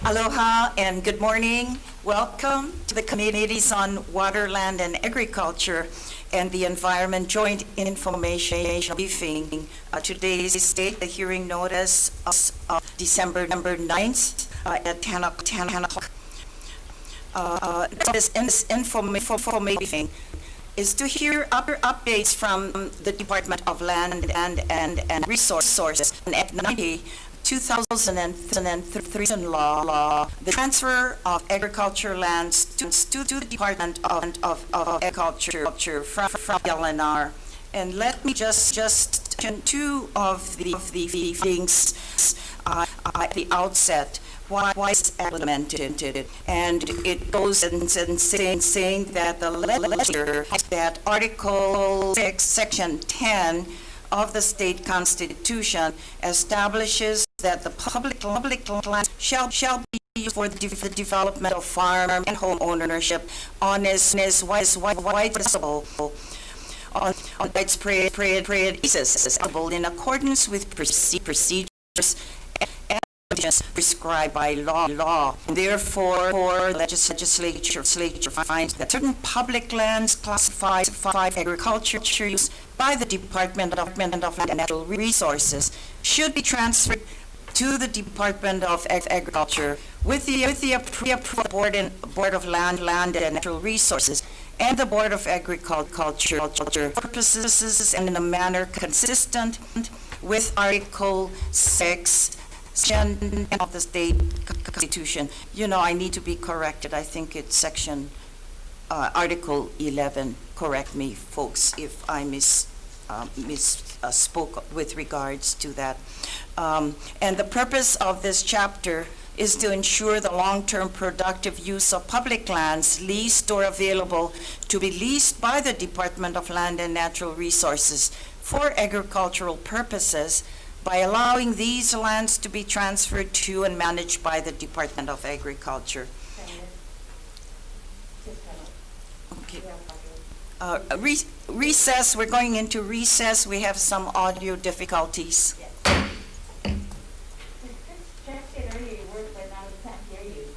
Aloha and good morning. Welcome to the Committees on Water, Land, and Agriculture and the Environment Joint Information Briefing. Today's date, the hearing notice of December 9th at 10 o'clock. This information briefing is to hear other updates from the Department of Land and Resources on Act 90, 2003 law, the transfer of agriculture lands to the Department of Agriculture from LNR. And let me just mention two of the things at the outset. Why it's implemented, and it goes in saying that the legislature, that Article 6, Section 10 of the state constitution establishes that the public land shall be used for the development of farm and home ownership on as wide possible on widespread basis in accordance with procedures and prescribed by law. Therefore, the legislature finds that certain public lands classified agriculture use by the Department of Land and Natural Resources should be transferred to the Department of Agriculture with the Board of Land and Natural Resources and the Board of Agriculture purposes and in a manner consistent with Article 6 of the state constitution. You know, I need to be corrected. I think it's section Article 11. Correct me, folks, if I misspoke with regards to that. And the purpose of this chapter is to ensure the long-term productive use of public lands leased or available to be leased by the Department of Land and Natural Resources for agricultural purposes by allowing these lands to be transferred to and managed by the Department of Agriculture. Okay. Recess, we're going into recess. We have some audio difficulties. Yes. Check it earlier, you work, but now we can't hear you.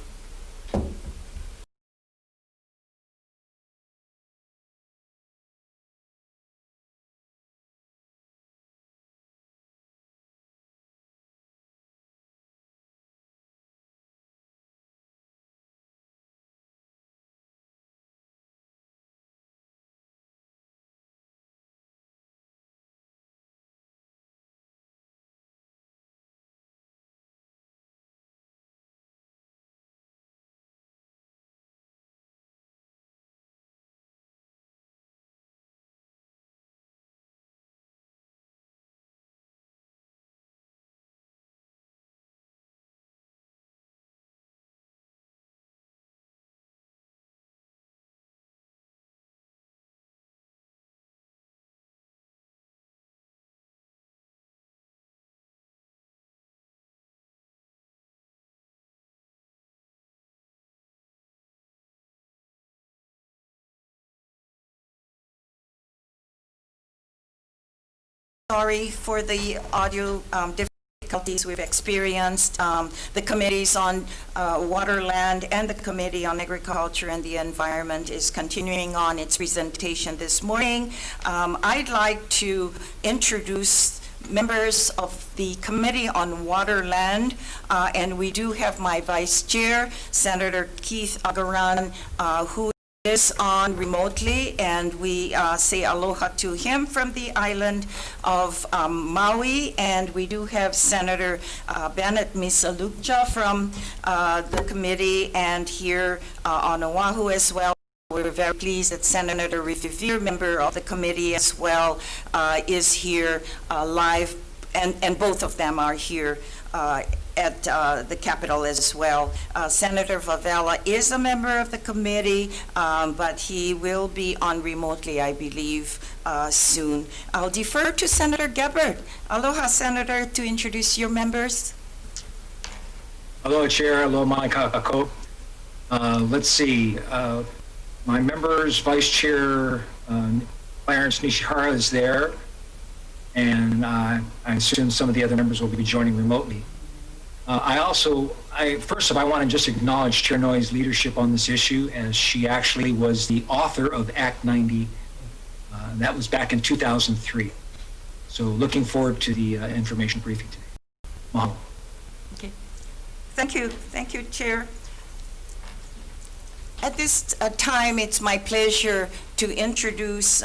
Sorry for the audio difficulties we've experienced. The committees on water, land, and the Committee on Agriculture and the Environment is continuing on its presentation this morning. I'd like to introduce members of the Committee on Water, Land, and we do have my Vice Chair, Senator Keith Agaran, who is on remotely, and we say aloha to him from the island of Maui. And we do have Senator Bennett Misalukja from the committee and here on Oahu as well. We're very pleased that Senator Revere, member of the committee as well, is here live, and both of them are here at the Capitol as well. Senator Favela is a member of the committee, but he will be on remotely, I believe, soon. I'll defer to Senator Gabbard. Aloha, Senator, to introduce your members. Aloha, Chair. Aloha, Monica Kako. Let's see. My members, Vice Chair Clarence Nishihara is there, and I assume some of the other members will be joining remotely. I also First of all, I want to just acknowledge Chair Noy's leadership on this issue, as she actually was the author of Act 90. That was back in 2003. So looking forward to the information briefing today. Mahalo. Okay. Thank you, Chair. At this time, it's my pleasure to introduce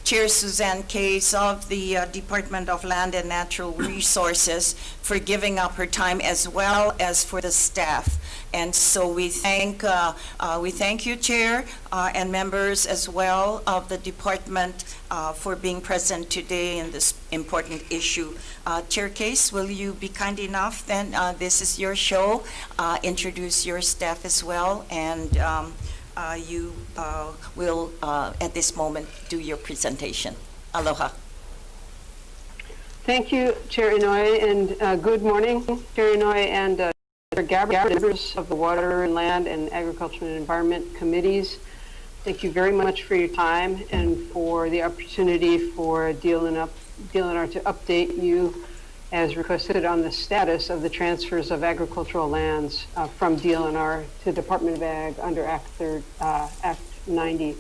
Chair Suzanne Case of the Department of Land and Natural Resources for giving up her time, as well as for the staff. And so we thank you, Chair, and members as well of the department for being present today in this important issue. Chair Case, will you be kind enough then? This is your show. Introduce your staff as well, and you will, at this moment, do your presentation. Aloha. Thank you, Chair Inouye, and good morning, Chair Inouye and members of the Water and Land and Agriculture and Environment Committees. Thank you very much for your time and for the opportunity for DLNR to update you as requested on the status of the transfers of agricultural lands from DLNR to Department of Ag under Act 90.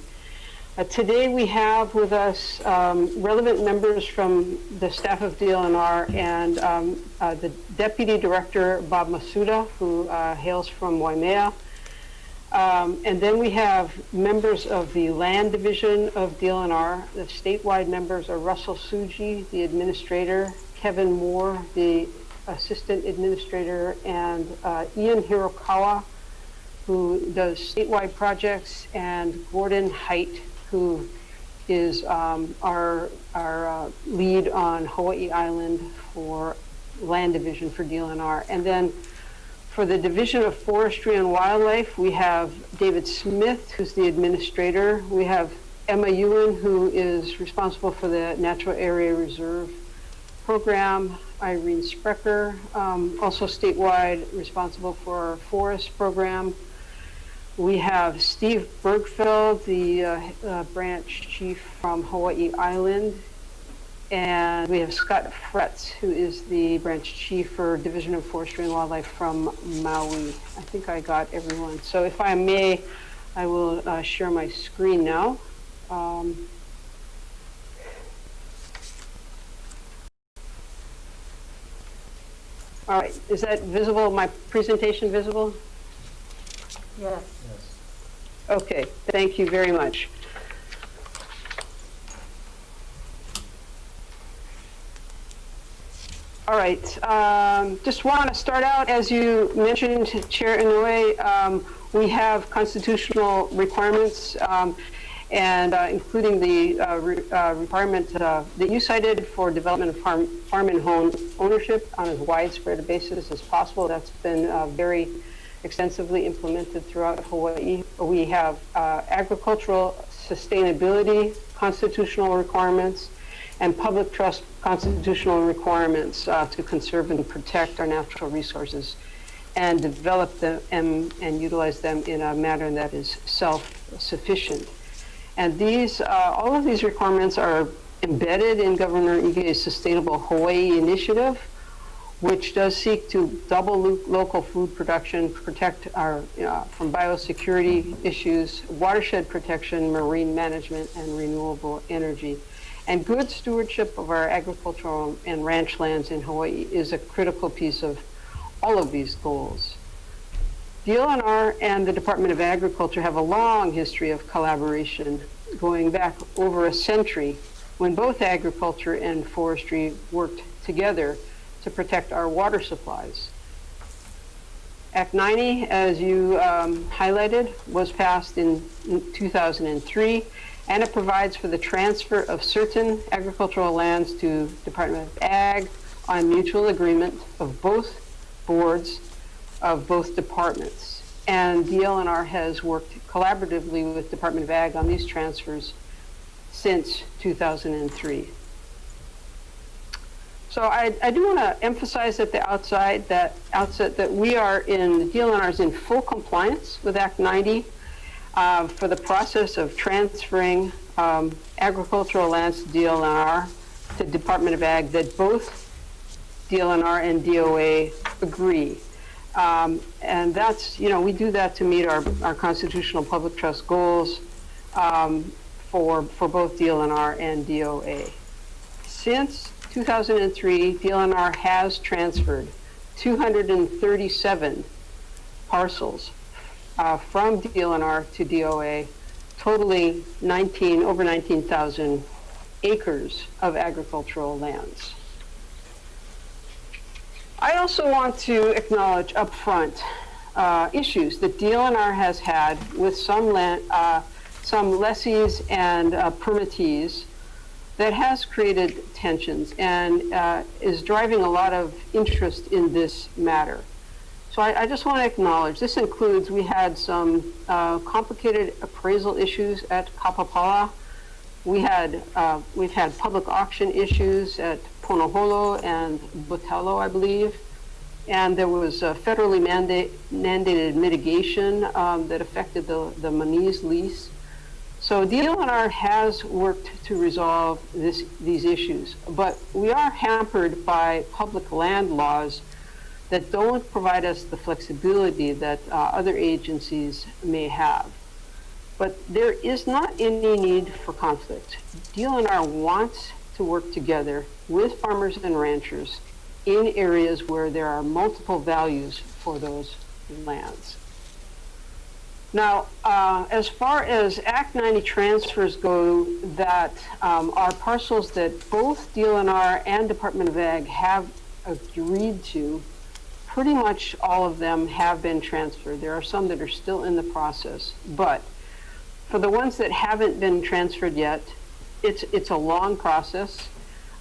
Today we have with us relevant members from the staff of DLNR and the Deputy Director, Bob Masuda, who hails from Waimea. And then we have members of the Land Division of DLNR. The statewide members are Russell Suji, the Administrator, Kevin Moore, the Assistant Administrator, and Ian Hirokawa, who does statewide projects, and Gordon Height, who is our lead on Hawai'i Island for Land Division for DLNR. And then for the Division of Forestry and Wildlife, we have David Smith, who's the administrator. We have Emma Ewan, who is responsible for the Natural Area Reserve Program. Irene Sprecher, also statewide, responsible for our forest program. We have Steve Bergfeld, the branch chief from Hawai'i Island. And we have Scott Fretz, who is the branch chief for Division of Forestry and Wildlife from Maui. I think I got everyone. So if I may, I will share my screen now. All right, is that visible, my presentation visible? Yes. Okay, thank you very much. All right, just want to start out, as you mentioned, Chair Inouye, we have constitutional requirements, and including the requirement that you cited for development of farm and home ownership on as widespread a basis as possible. That's been very extensively implemented throughout Hawaii. We have agricultural sustainability constitutional requirements and public trust constitutional requirements to conserve and protect our natural resources and develop them and utilize them in a manner that is self-sufficient. And these, all of these requirements are embedded in Governor Ige's Sustainable Hawaii Initiative, which does seek to double local food production, protect our from biosecurity issues, watershed protection, marine management, and renewable energy. And good stewardship of our agricultural and ranch lands in Hawaii is a critical piece of all of these goals. DLNR and the Department of Agriculture have a long history of collaboration going back over a century, when both agriculture and forestry worked together to protect our water supplies. Act 90, as you highlighted, was passed in 2003, and it provides for the transfer of certain agricultural lands to Department of Ag on mutual agreement of both boards of both departments. And DLNR has worked collaboratively with Department of Ag on these transfers since 2003. So I do want to emphasize at the outset that we are DLNR is in full compliance with Act 90 for the process of transferring agricultural lands to DLNR to Department of Ag, that both DLNR and DOA agree. And that's, we do that to meet our constitutional public trust goals for both DLNR and DOA. Since 2003, DLNR has transferred 237 parcels from DLNR to DOA, totaling over 19,000 acres of agricultural lands. I also want to acknowledge upfront issues that DLNR has had with some lessees and permittees that has created tensions and is driving a lot of interest in this matter. So I just want to acknowledge, this includes, we had some complicated appraisal issues at Kapapala. We've had public auction issues at Ponoholo and Botelo, I believe. And there was a federally mandated mitigation that affected the Manise lease. So DLNR has worked to resolve these issues, but we are hampered by public land laws that don't provide us the flexibility that other agencies may have. But there is not any need for conflict. DLNR wants to work together with farmers and ranchers in areas where there are multiple values for those lands. Now, as far as Act 90 transfers go that are parcels that both DLNR and Department of Ag have agreed to, pretty much all of them have been transferred. There are some that are still in the process, but for the ones that haven't been transferred yet, it's a long process.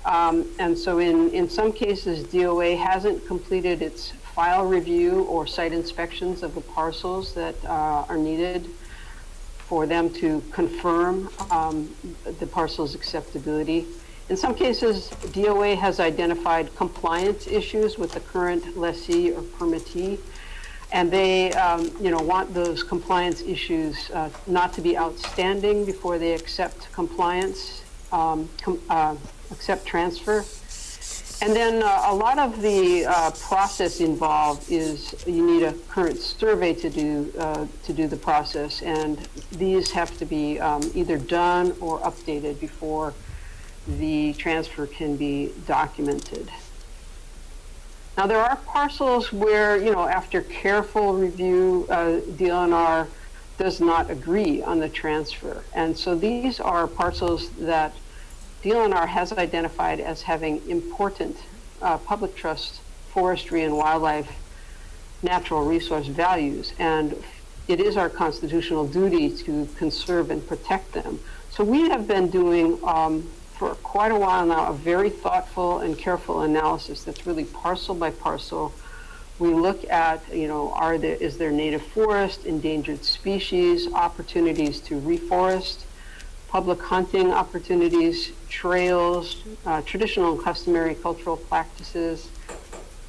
And so in some cases, DOA hasn't completed its file review or site inspections of the parcels that are needed for them to confirm the parcel's acceptability. In some cases, DOA has identified compliance issues with the current lessee or permittee, and they want those compliance issues not to be outstanding before they accept compliance, accept transfer. And then a lot of the process involved is you need a current survey to do the process, and these have to be either done or updated before the transfer can be documented. Now there are parcels where, after careful review, DLNR does not agree on the transfer. And so these are parcels that DLNR has identified as having important public trust, forestry and wildlife, natural resource values. And it is our constitutional duty to conserve and protect them. So we have been doing for quite a while now a very thoughtful and careful analysis that's really parcel by parcel. We look at, is there native forest, endangered species, opportunities to reforest, public hunting opportunities, trails, traditional and customary cultural practices,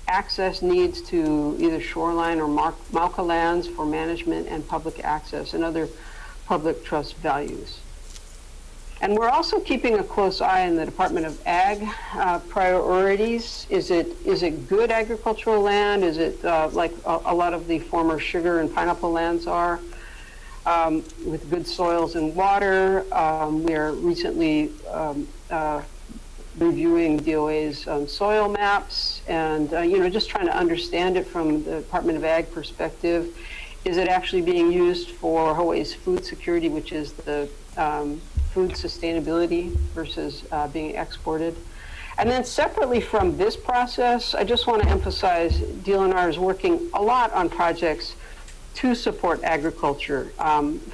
access needs to either shoreline or Mauka lands for management and public access, and other public trust values. And we're also keeping a close eye on the Department of Ag priorities. Is it good agricultural land? Is it like a lot of the former sugar and pineapple lands are? With good soils and water. We are recently reviewing DOA's soil maps and, just trying to understand it from the Department of Ag perspective. Is it actually being used for Hawaii's food security, which is the food sustainability versus being exported? And then separately from this process, I just want to emphasize DLNR is working a lot on projects to support agriculture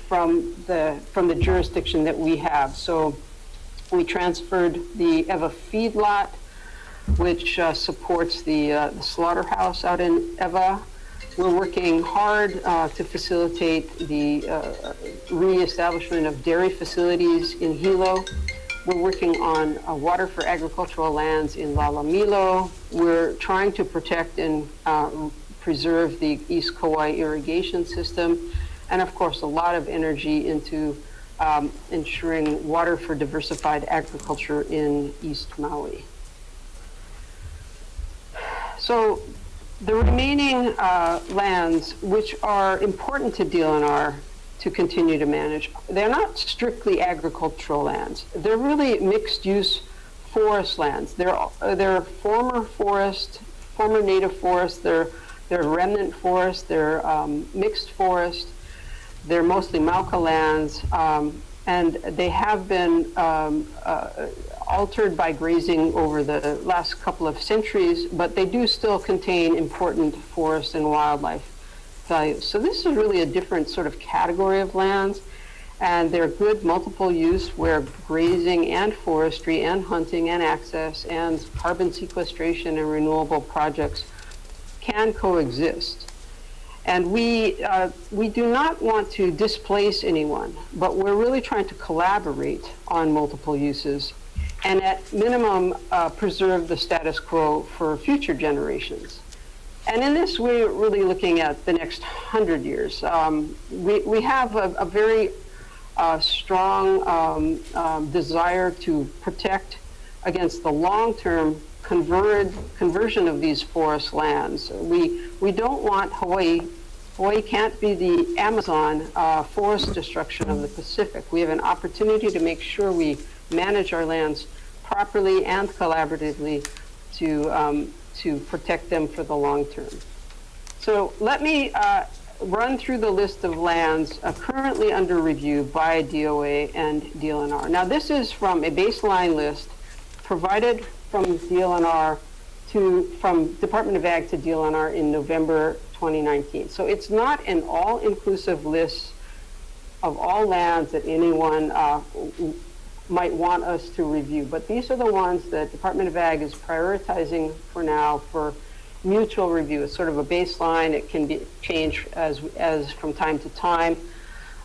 from the jurisdiction that we have. So we transferred the Eva feedlot, which supports the slaughterhouse out in Eva. We're working hard to facilitate the reestablishment of dairy facilities in Hilo. We're working on water for agricultural lands in Lalamilo. We're trying to protect and preserve the East Kauai irrigation system, and of course a lot of energy into ensuring water for diversified agriculture in East Maui. So The remaining lands, which are important to DLNR to continue to manage, they're not strictly agricultural lands. They're really mixed-use forest lands. They're former forest, former native forest. They're remnant forest. They're mixed forest. They're mostly Mauka lands, and they have been altered by grazing over the last couple of centuries, but they do still contain important forest and wildlife values. So this is really a different sort of category of lands, and they're good multiple use where grazing and forestry and hunting and access and carbon sequestration and renewable projects can coexist. And we do not want to displace anyone, but we're really trying to collaborate on multiple uses and at minimum preserve the status quo for future generations. And in this, we're really looking at the next 100 years. We have a very strong desire to protect against the long-term conversion of these forest lands. We don't want Hawaii can't be the Amazon forest destruction of the Pacific. We have an opportunity to make sure we manage our lands properly and collaboratively to protect them for the long term. So let me run through the list of lands currently under review by DOA and DLNR. Now this is from a baseline list provided from DLNR from Department of Ag to DLNR in November 2019. So it's not an all-inclusive list of all lands that anyone might want us to review, but these are the ones that Department of Ag is prioritizing for now for mutual review. It's sort of a baseline. It can be changed as from time to time,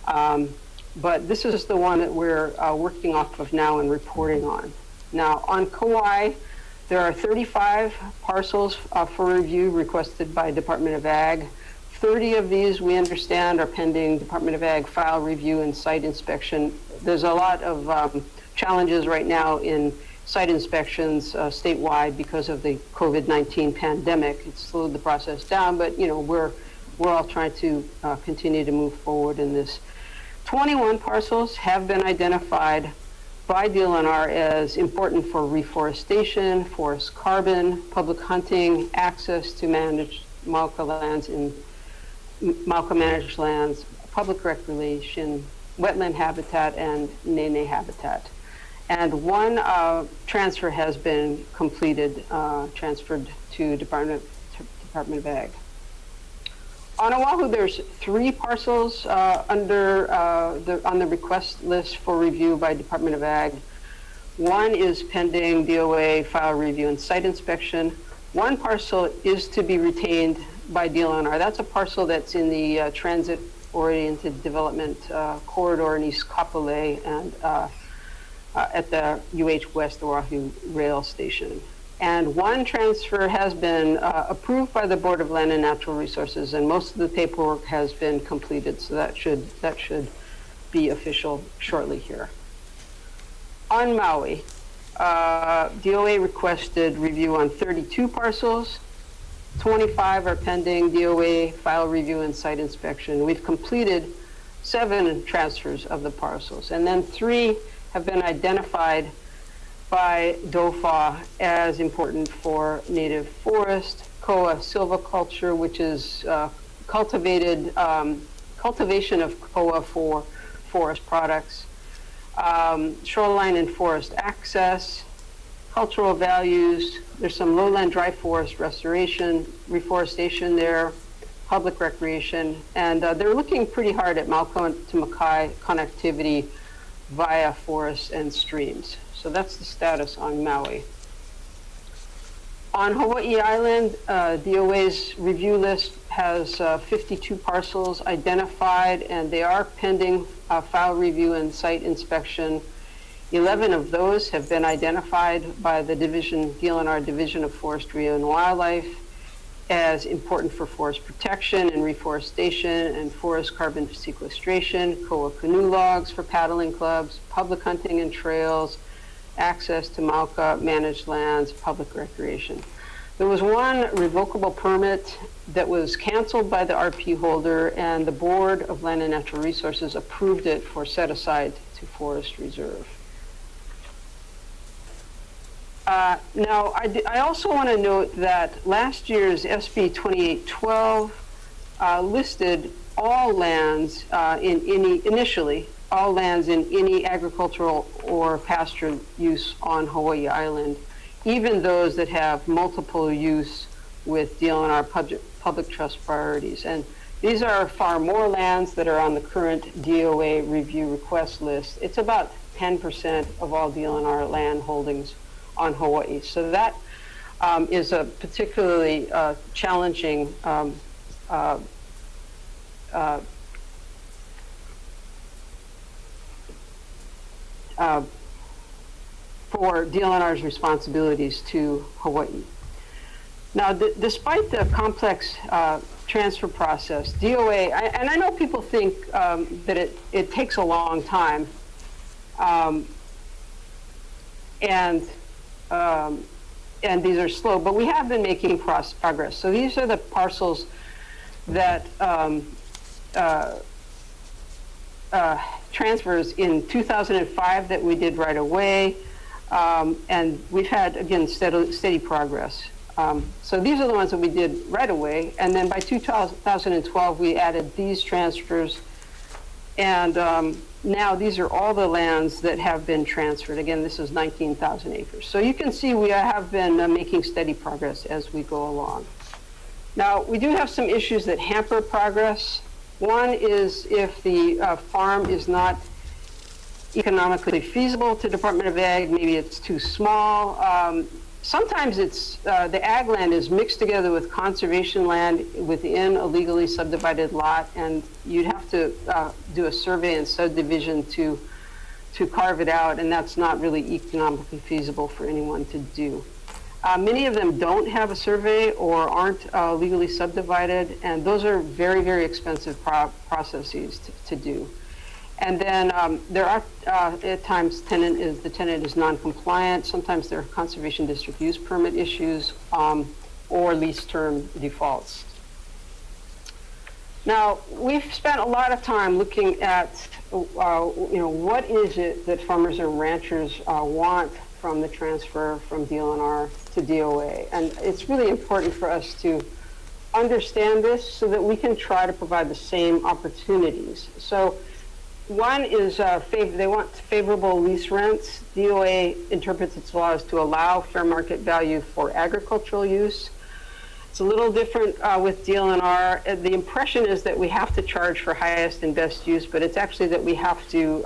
but this is the one that we're working off of now and reporting on. Now on Kauai, there are 35 parcels for review requested by Department of Ag. 30 of these, we understand, are pending Department of Ag file review and site inspection. There's a lot of challenges right now in site inspections statewide because of the COVID-19 pandemic. It's slowed the process down, but we're all trying to continue to move forward in this. 21 parcels have been identified by DLNR as important for reforestation, forest carbon, public hunting, access to managed Mauka lands in Mauka managed lands, public recreation, wetland habitat, and nene habitat. And one transfer has been completed, transferred to Department of Ag. On Oahu, there's 3 parcels on the request list for review by Department of Ag. One is pending DOA file review and site inspection. One parcel is to be retained by DLNR. That's a parcel that's in the transit-oriented development corridor in East Kapolei and at the UH West Oahu Rail Station. And one transfer has been approved by the Board of Land and Natural Resources, and most of the paperwork has been completed, so that should be official shortly here. On Maui, DOA requested review on 32 parcels. 25 are pending DOA file review and site inspection. We've completed 7 transfers of the parcels, and then 3 have been identified by DOFA as important for native forest, koa silviculture, which is cultivation of koa for forest products, shoreline and forest access, cultural values. There's some lowland dry forest restoration, reforestation there, public recreation, and they're looking pretty hard at Mauka to Makai connectivity via forests and streams. So that's the status on Maui. On Hawaii Island, DOA's review list has 52 parcels identified, and they are pending file review and site inspection. 11 of those have been identified by the DLNR Division of Forestry and Wildlife as important for forest protection and reforestation and forest carbon sequestration, koa canoe logs for paddling clubs, public hunting and trails, access to Mauka managed lands, public recreation. There was one revocable permit that was canceled by the RP holder, and the Board of Land and Natural Resources approved it for set aside to Forest Reserve. Now, I also want to note that last year's SB 2812 listed all lands initially, all lands in any agricultural or pasture use on Hawaii Island, even those that have multiple use with DLNR public trust priorities. And these are far more lands that are on the current DOA review request list. It's about 10% of all DLNR land holdings on Hawaii. So that is a particularly challenging for DLNR's responsibilities to Hawaii. Now, despite the complex transfer process, DOA, and I know people think that it takes a long time, and these are slow, but we have been making progress. So these are the parcels that transfers in 2005 that we did right away, and we've had, again, steady progress. So these are the ones that we did right away, and then by 2012 we added these transfers, and now these are all the lands that have been transferred. Again, this is 19,000 acres. So you can see we have been making steady progress as we go along. Now, we do have some issues that hamper progress. One is if the farm is not economically feasible to Department of Ag, maybe it's too small. Sometimes it's the ag land is mixed together with conservation land within a legally subdivided lot, and you'd have to do a survey and subdivision to carve it out, and that's not really economically feasible for anyone to do. Many of them don't have a survey or aren't legally subdivided, and those are very, very expensive processes to do. And then there are at times the tenant is non-compliant. Sometimes there are conservation district use permit issues or lease term defaults. Now, we've spent a lot of time looking at what is it that farmers and ranchers want from the transfer from DLNR to DOA, and it's really important for us to understand this so that we can try to provide the same opportunities. So. One is they want favorable lease rents. DOA interprets its laws to allow fair market value for agricultural use. It's a little different with DLNR. The impression is that we have to charge for highest and best use, but it's actually that we have to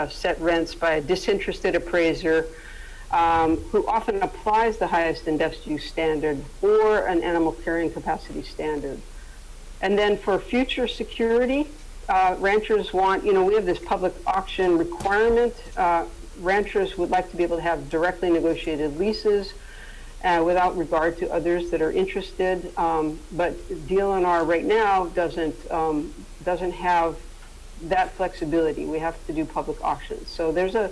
set rents by a disinterested appraiser who often applies the highest and best use standard or an animal carrying capacity standard. And then for future security, ranchers want, we have this public auction requirement. Ranchers would like to be able to have directly negotiated leases without regard to others that are interested. But DLNR right now doesn't have that flexibility. We have to do public auctions. So there's a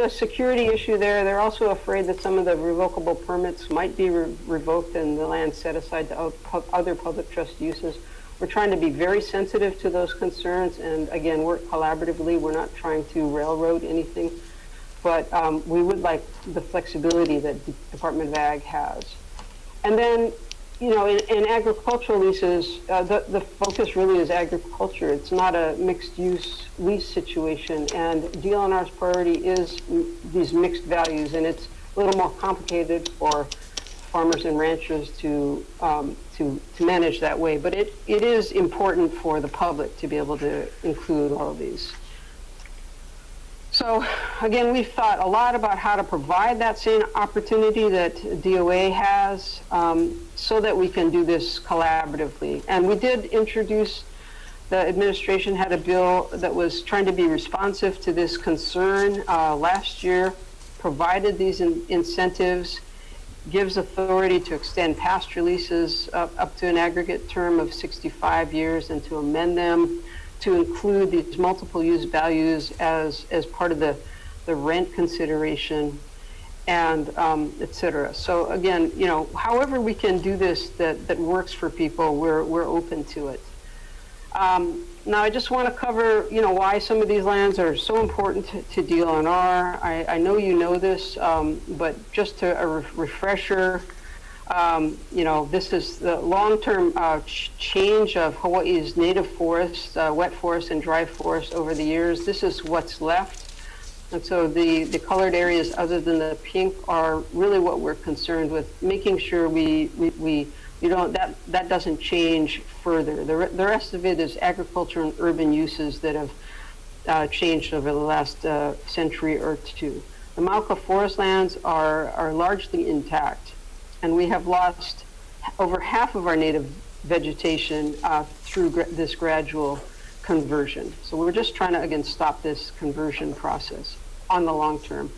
security issue there. They're also afraid that some of the revocable permits might be revoked and the land set aside to other public trust uses. We're trying to be very sensitive to those concerns and, again, work collaboratively. We're not trying to railroad anything, but we would like the flexibility that the Department of Ag has. And then, in agricultural leases, the focus really is agriculture. It's not a mixed-use lease situation, and DLNR's priority is these mixed values, and it's a little more complicated for farmers and ranchers to manage that way, but it is important for the public to be able to include all of these. So again, we've thought a lot about how to provide that same opportunity that DOA has so that we can do this collaboratively. And we did introduce, the administration had a bill that was trying to be responsive to this concern last year, provided these incentives, gives authority to extend pasture leases up to an aggregate term of 65 years and to amend them to include these multiple use values as part of the rent consideration. and et cetera. So again, however we can do this that works for people, we're open to it. Now I just want to cover, why some of these lands are so important to DLNR. I know you know this, but just a refresher, this is the long-term change of Hawaii's native forests, wet forest and dry forest over the years. This is what's left. And so the colored areas other than the pink are really what we're concerned with, making sure we that doesn't change further. The rest of it is agriculture and urban uses that have changed over the last century or two. The Mauka forest lands are largely intact, and we have lost over half of our native vegetation through this gradual conversion. So we're just trying to, again, stop this conversion process on the long term.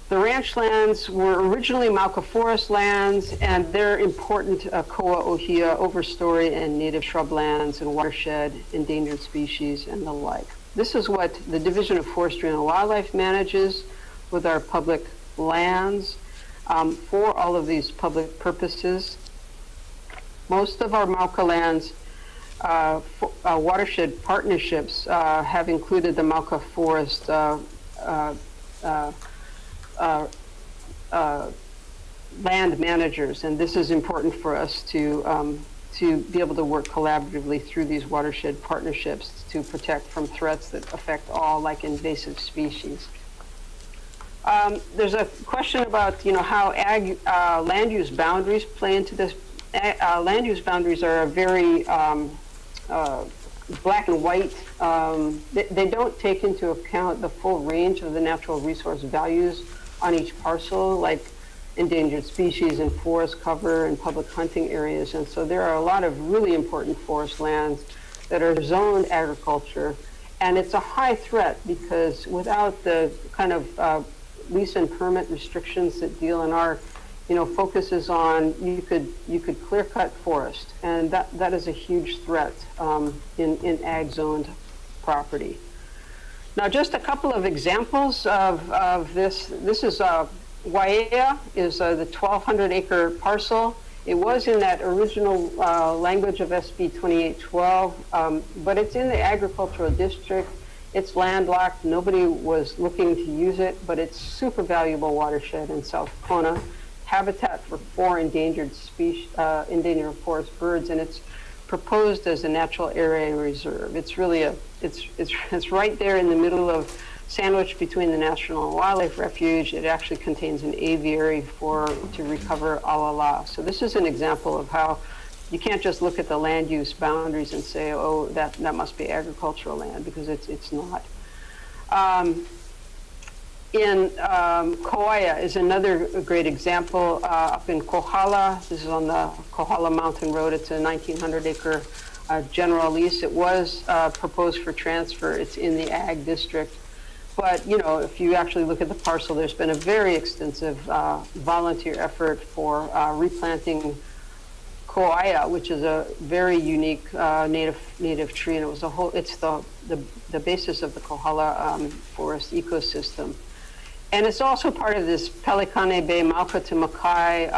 The ranch lands were originally Mauka forest lands, and they're important koa ohia, overstory, and native shrublands and watershed, endangered species, and the like. This is what the Division of Forestry and Wildlife manages with our public lands for all of these public purposes. Most of our Mauka lands watershed partnerships have included the Mauka Forest land managers, and this is important for us to be able to work collaboratively through these watershed partnerships to protect from threats that affect all, like invasive species. There's a question about how land use boundaries play into this. Land use boundaries are a very black and white. They don't take into account the full range of the natural resource values on each parcel, like endangered species and forest cover and public hunting areas. And so there are a lot of really important forest lands that are zoned agriculture. And it's a high threat because without the kind of lease and permit restrictions that DLNR focuses on, you could clear cut forest, and that is a huge threat in ag zoned property. Now, just a couple of examples of this. This is Waiea is the 1,200 acre parcel. It was in that original language of SB 2812, but it's in the agricultural district. It's landlocked. Nobody was looking to use it, but it's super valuable watershed in South Kona. Habitat for 4 endangered species, endangered forest birds, and it's proposed as a natural area reserve. It's really it's right there in the middle of, sandwiched between the National Wildlife Refuge. It actually contains an aviary to recover alala. So this is an example of how you can't just look at the land use boundaries and say, oh, that must be agricultural land, because it's not. In Kauai is another great example up in Kohala. This is on the Kohala Mountain Road. It's a 1,900 acre general lease. It was proposed for transfer. It's in the ag district. But, if you actually look at the parcel, there's been a very extensive volunteer effort for replanting Kauai, which is a very unique native tree, and it's the basis of the Kohala forest ecosystem. And it's also part of this Pelikane Bay Mauka to Makai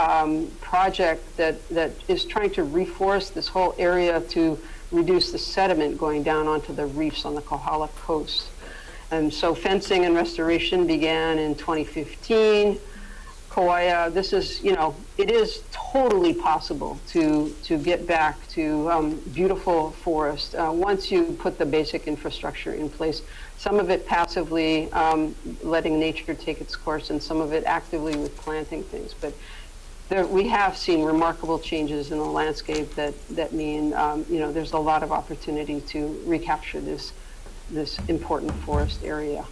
project that is trying to reforest this whole area to reduce the sediment going down onto the reefs on the Kohala coast. And so fencing and restoration began in 2015. Kauai, this is, it is totally possible to get back to beautiful forest once you put the basic infrastructure in place. Some of it passively, letting nature take its course, and some of it actively with planting things. But we have seen remarkable changes in the landscape that mean, there's a lot of opportunity to recapture this important forest area.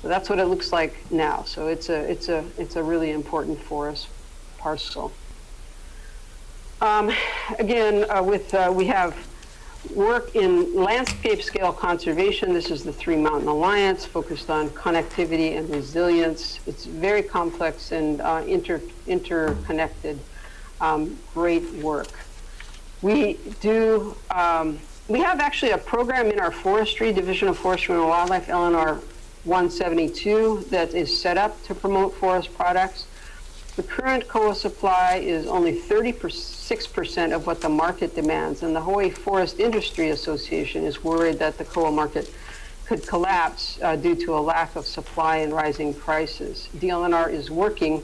So that's what it looks like now. So it's a really important forest parcel. Again, we have work in landscape scale conservation. This is the Three Mountain Alliance, focused on connectivity and resilience. It's very complex and interconnected. Great work. We have actually a program in our forestry, Division of Forestry and Wildlife, LNR 172 that is set up to promote forest products. The current COA supply is only 36% of what the market demands, and the Hawaii Forest Industry Association is worried that the COA market could collapse due to a lack of supply and rising prices. DLNR is working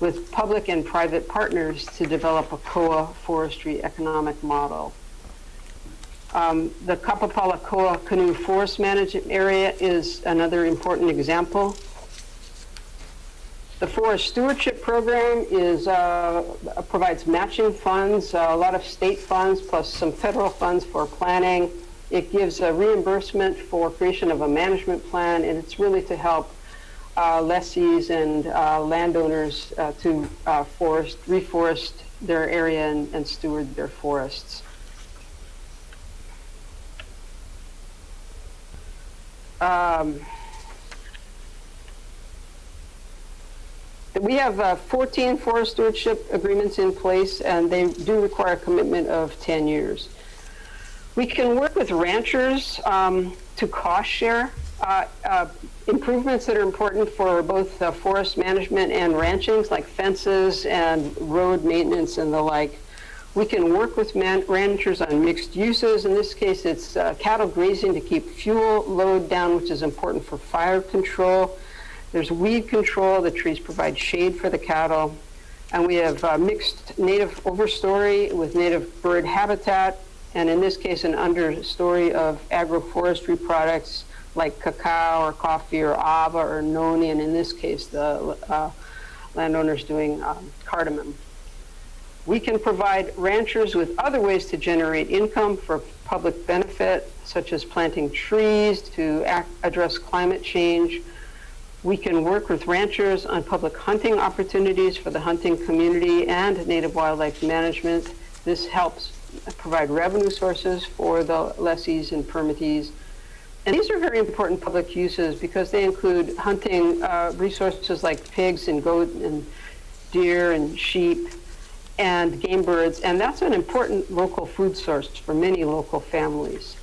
with public and private partners to develop a COA forestry economic model. The Kapapala Koa Canoe Forest Management Area is another important example. The Forest Stewardship Program provides matching funds, a lot of state funds, plus some federal funds for planning. It gives a reimbursement for creation of a management plan, and it's really to help lessees and landowners to reforest their area and steward their forests. We have 14 forest stewardship agreements in place, and they do require a commitment of 10 years. We can work with ranchers to cost share improvements that are important for both forest management and ranchings, like fences and road maintenance and the like. We can work with ranchers on mixed uses. In this case, it's cattle grazing to keep fuel load down, which is important for fire control. There's weed control. The trees provide shade for the cattle. And we have mixed native overstory with native bird habitat, and in this case, an understory of agroforestry products like cacao or coffee or ava or noni, and in this case, the landowners doing cardamom. We can provide ranchers with other ways to generate income for public benefit, such as planting trees to address climate change. We can work with ranchers on public hunting opportunities for the hunting community and native wildlife management. This helps provide revenue sources for the lessees and permittees. And these are very important public uses because they include hunting resources like pigs and goat and deer and sheep and game birds, and that's an important local food source for many local families.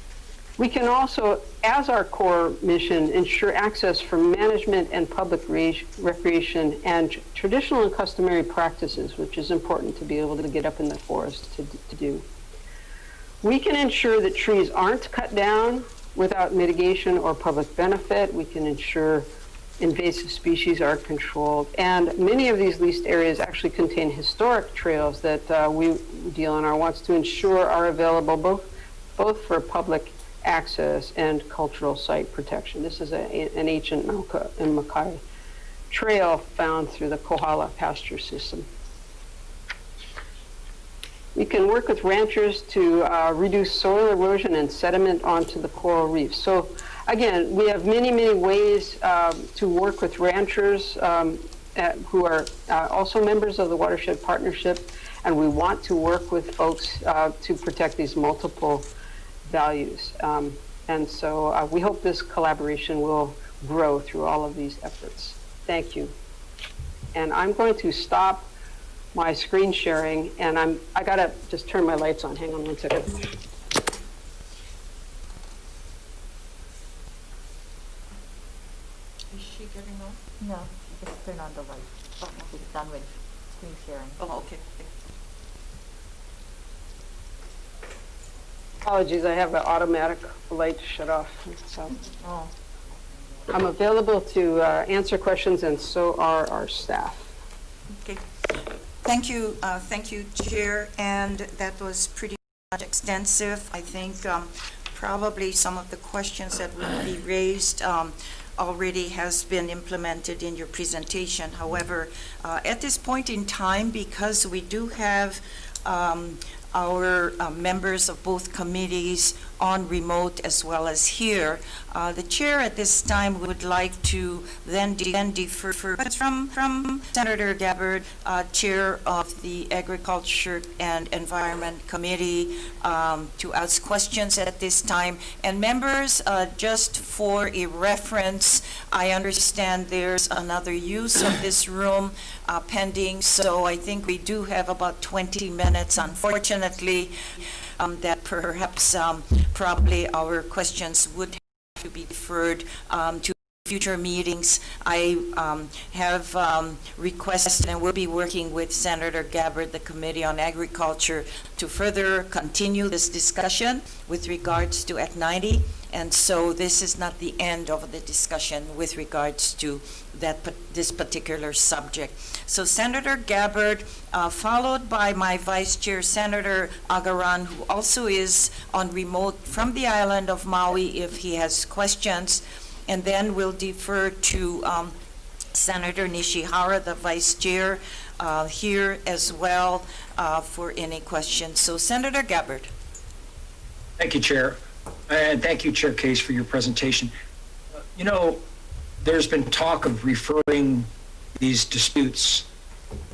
We can also, as our core mission, ensure access for management and public recreation and traditional and customary practices, which is important to be able to get up in the forest to do. We can ensure that trees aren't cut down without mitigation or public benefit. We can ensure invasive species are controlled. And many of these leased areas actually contain historic trails that DLNR wants to ensure are available both for public access and cultural site protection. This is an ancient Mauka and Makai trail found through the Kohala pasture system. We can work with ranchers to reduce soil erosion and sediment onto the coral reef. So again, we have many, many ways to work with ranchers who are also members of the Watershed Partnership, and we want to work with folks to protect these multiple values. And so we hope this collaboration will grow through all of these efforts. Thank you. And I'm going to stop my screen sharing, and I gotta just turn my lights on. Hang on one second. Is she getting on? No, just turn on the light. Oh, She's done with screen sharing. oh, okay. Apologies, I have an automatic light shut off. So Oh, I'm available to answer questions, and so are our staff. Okay. Thank you, Chair, and that was pretty much extensive. I think probably some of the questions that will be raised already has been implemented in your presentation. However, at this point in time, because we do have our members of both committees on remote as well as here, the chair at this time would like to then defer from Senator Gabbard, chair of the Agriculture and Environment Committee, to ask questions at this time. And members, just for a reference, I understand there's another use of this room pending, so I think we do have about 20 minutes, unfortunately, that perhaps probably our questions would have to be deferred to future meetings. I have requested and will be working with Senator Gabbard, the Committee on Agriculture, to further continue this discussion with regards to Act 90. And so this is not the end of the discussion with regards to this particular subject. So Senator Gabbard, followed by my Vice Chair, Senator Agaran, who also is on remote from the island of Maui if he has questions. And then we'll defer to Senator Nishihara, the Vice Chair, here as well for any questions. So Senator Gabbard. Thank you, Chair. And thank you, Chair Case, for your presentation. You know, there's been talk of referring these disputes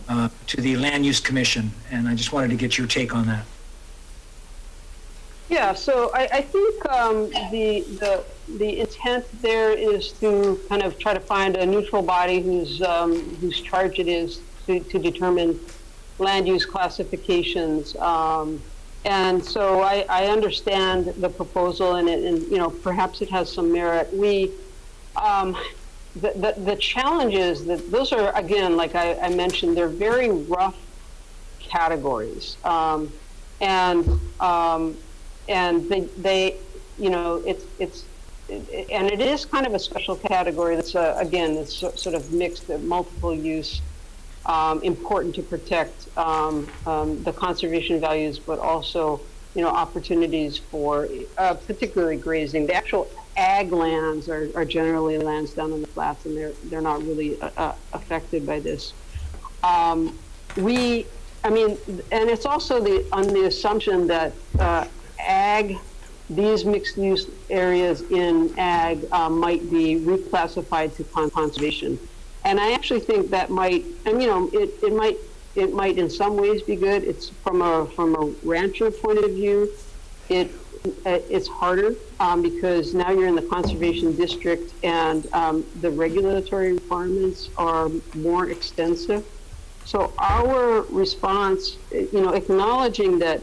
to the Land Use Commission, and I just wanted to get your take on that. Yeah, so I think the intent there is to kind of try to find a neutral body whose charge it is to determine land use classifications. And so I understand the proposal, and you know, perhaps it has some merit. The challenge is that those are, again, like I mentioned, they're very rough categories, and they you know, and it is kind of a special category that's again, it's sort of mixed, multiple use. Important to protect the conservation values, but also, you know, opportunities for particularly grazing. The actual ag lands are generally lands down in the flats, and they're not really affected by this. I mean, and it's also on the assumption that these mixed-use areas in ag might be reclassified to conservation. And I actually think that might, and you know, it might in some ways be good. It's from a rancher point of view, it's harder because now you're in the conservation district, and the regulatory requirements are more extensive. So our response, you know, acknowledging that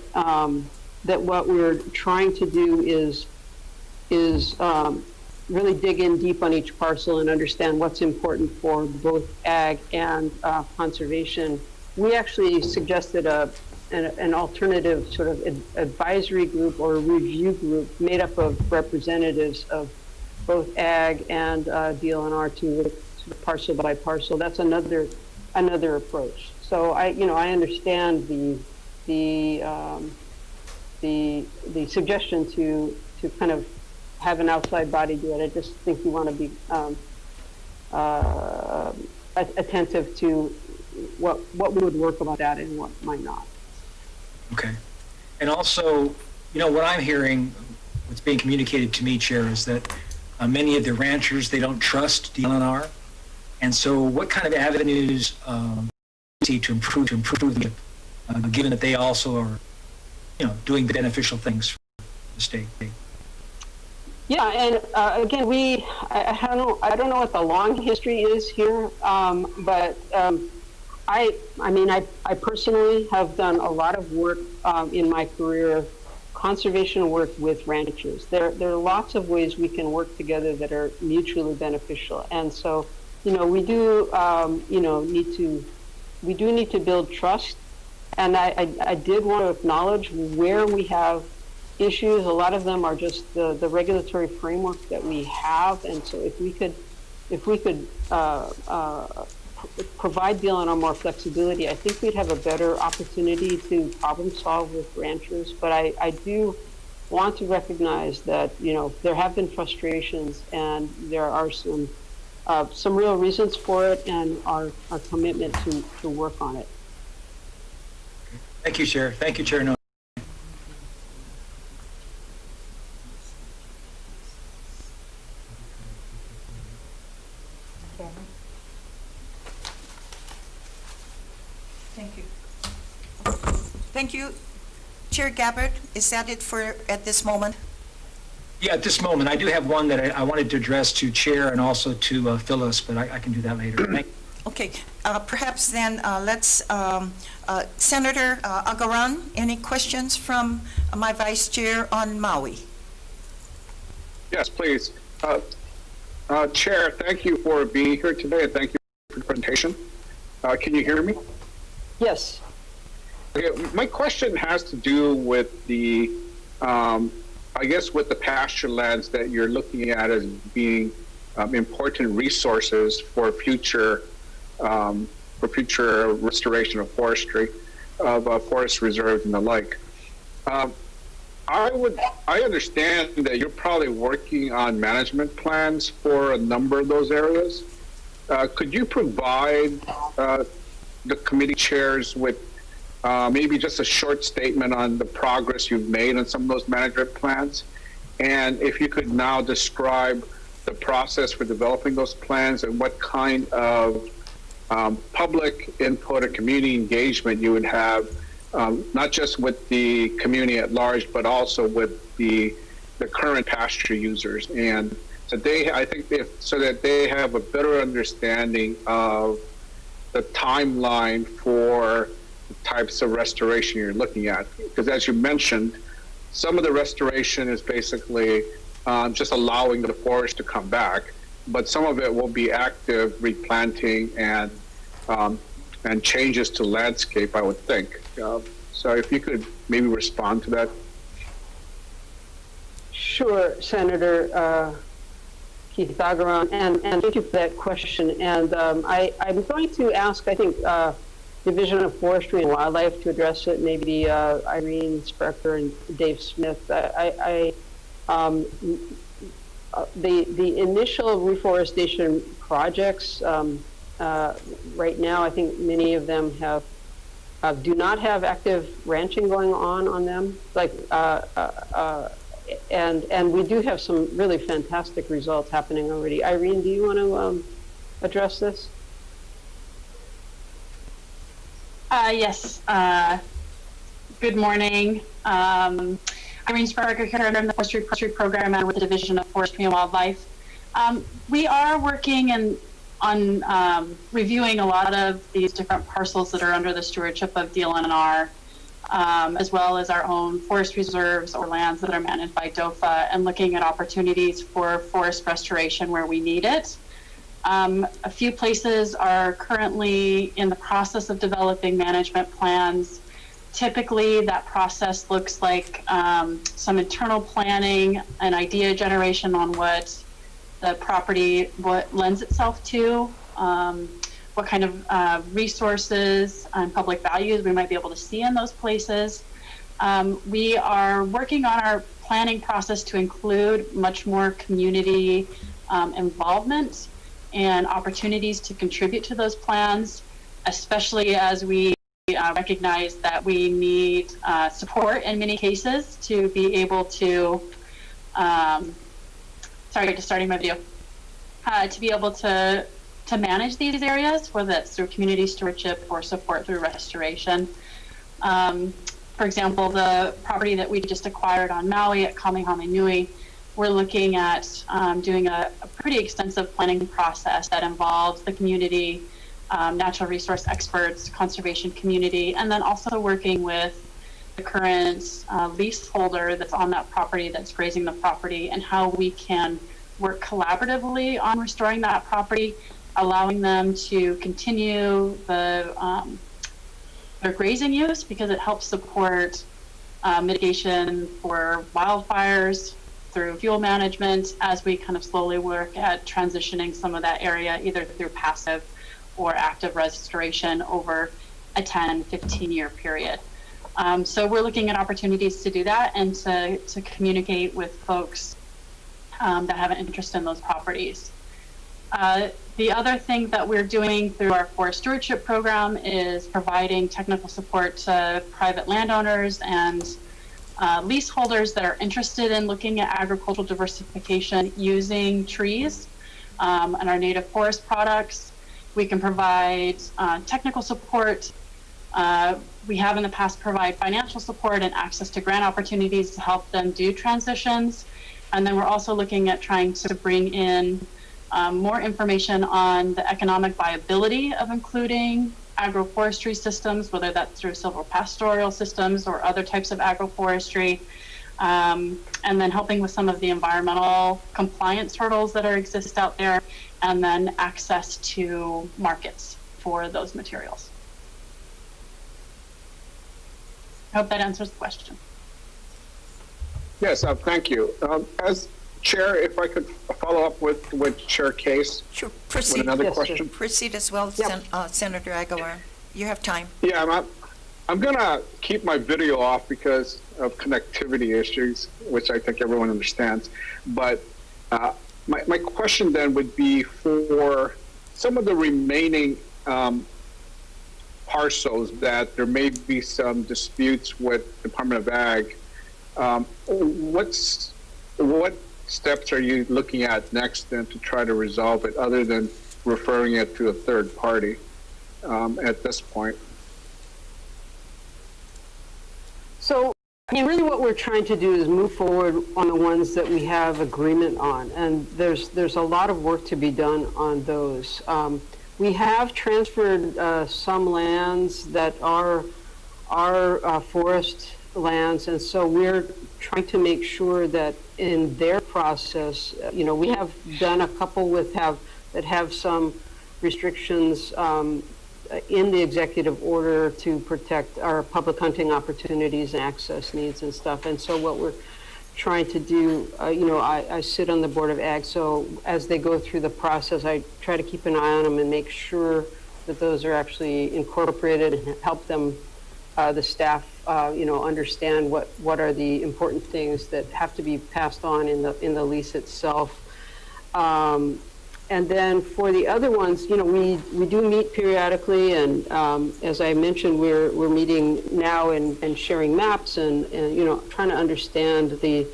that what we're trying to do is really dig in deep on each parcel and understand what's important for both ag and conservation. We actually suggested an alternative sort of advisory group or review group made up of representatives of both ag and DLNR to look sort of parcel by parcel. That's another approach. So I understand the suggestion to kind of have an outside body do it. I just think you want to be attentive to what would work about that and what might not. Okay. And also, you know, what I'm hearing, what's being communicated to me, Chair, is that many of the ranchers, they don't trust DLNR. And so what kind of avenues see to improve given that they also are, you know, doing beneficial things for the state? Yeah, and again, I don't know what the long history is here, but I personally have done a lot of work in my career, conservation work with ranchers. There are lots of ways we can work together that are mutually beneficial, and so, you know, we do need to build trust, and I did want to acknowledge where we have issues. A lot of them are just the regulatory framework that we have, and so if we could provide DLNR more flexibility, I think we'd have a better opportunity to problem solve with ranchers. But I do want to recognize that, you know, there have been frustrations, and there are some real reasons for it, and our commitment to work on it. Thank you, Chair. Thank you, Chair. No. Chairman? Thank you. Thank you. Chair Gabbard, is that it for at this moment? Yeah, at this moment, I do have one that I wanted to address to Chair and also to Phyllis, but I can do that later. Thank you. Okay, perhaps then let's, Senator Agaran, any questions from my Vice Chair on Maui? Yes, please. Chair, thank you for being here today, and thank you for the presentation. Can you hear me? Yes. Okay, my question has to do with the, I guess, with the pasture lands that you're looking at as being important resources for future restoration of forestry, of forest reserves and the like. I understand that you're probably working on management plans for a number of those areas. Could you provide the committee chairs with maybe just a short statement on the progress you've made on some of those management plans? And if you could now describe the process for developing those plans and what kind of public input or community engagement you would have, not just with the community at large, but also with the current pasture users, and so so that they have a better understanding of the timeline for the types of restoration you're looking at. Because as you mentioned, some of the restoration is basically just allowing the forest to come back, but some of it will be active replanting and changes to landscape, I would think. So if you could maybe respond to that. Sure, Senator Keith Agaran, and thank you for that question. And I'm going to ask, I think, Division of Forestry and Wildlife to address it, maybe Irene Sprecher and Dave Smith. The initial reforestation projects, right now, I think many of them do not have active ranching going on them. And we do have some really fantastic results happening already. Irene, do you want to address this? Yes. Good morning. Irene Sprecher here under the Forestry Program and with the Division of Forestry and Wildlife. We are working on reviewing a lot of these different parcels that are under the stewardship of DLNR, as well as our own forest reserves or lands that are managed by DOFA, and looking at opportunities for forest restoration where we need it. A few places are currently in the process of developing management plans. Typically, that process looks like some internal planning and idea generation on what the property lends itself to, what kind of resources and public values we might be able to see in those places. We are working on our planning process to include much more community involvement and opportunities to contribute to those plans, especially as we recognize that we need support in many cases to be able to, starting my video, to be able to manage these areas, whether that's through community stewardship or support through restoration. For example, the property that we just acquired on Maui at Kamehameha, we're looking at doing a pretty extensive planning process that involves the community, natural resource experts, conservation community, and then also working with the current leaseholder that's on that property, that's grazing the property, and how we can work collaboratively on restoring that property, allowing them to continue their grazing use, because it helps support mitigation for wildfires through fuel management, as we kind of slowly work at transitioning some of that area either through passive or active restoration over a 10, 15-year period. So we're looking at opportunities to do that and to communicate with folks that have an interest in those properties. The other thing that we're doing through our forest stewardship program is providing technical support to private landowners and leaseholders that are interested in looking at agricultural diversification using trees and our native forest products. We can provide technical support. We have in the past provided financial support and access to grant opportunities to help them do transitions. And then we're also looking at trying to bring in more information on the economic viability of including agroforestry systems, whether that's through silvopastoral systems or other types of agroforestry, and then helping with some of the environmental compliance hurdles that exist out there, and then access to markets for those materials. I hope that answers the question. Yes, thank you. As Chair, if I could follow up with Chair Case Sure, with proceed. another Yes, sir. question. Proceed as well, Yep. Senator Aguilar. You have time. Yeah, I'm going to keep my video off because of connectivity issues, which I think everyone understands. But my question then would be for some of the remaining parcels that there may be some disputes with Department of Ag. What steps are you looking at next then to try to resolve it, other than referring it to a third party at this point? So, I mean, really what we're trying to do is move forward on the ones that we have agreement on, and there's a lot of work to be done on those. We have transferred some lands that are forest lands, and so we're trying to make sure that in their process, we have done a couple that have some restrictions in the executive order to protect our public hunting opportunities and access needs and stuff. And so what we're trying to do, I sit on the Board of Ag, so as they go through the process, I try to keep an eye on them and make sure that those are actually incorporated and help them, the staff, understand what are the important things that have to be passed on in the lease itself. And then for the other ones, we do meet periodically, and as I mentioned, we're meeting now and sharing maps and trying to understand the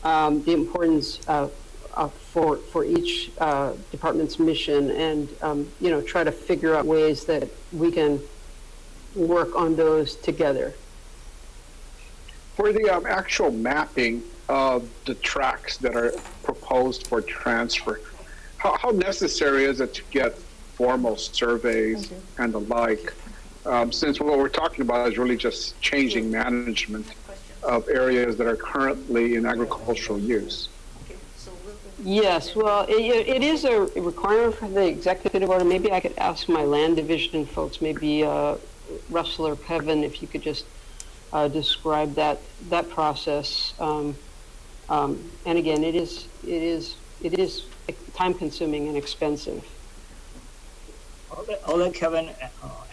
importance for each department's mission, and try to figure out ways that we can work on those together. For the actual mapping of the tracks that are proposed for transfer, how necessary is it to get formal surveys and the like, since what we're talking about is really just changing management of areas that are currently in agricultural use? Yes, well, it is a requirement for the executive order. Maybe I could ask my land division folks, maybe Russell or Kevin, if you could just describe that process. And again, it is time-consuming and expensive. I'll let Kevin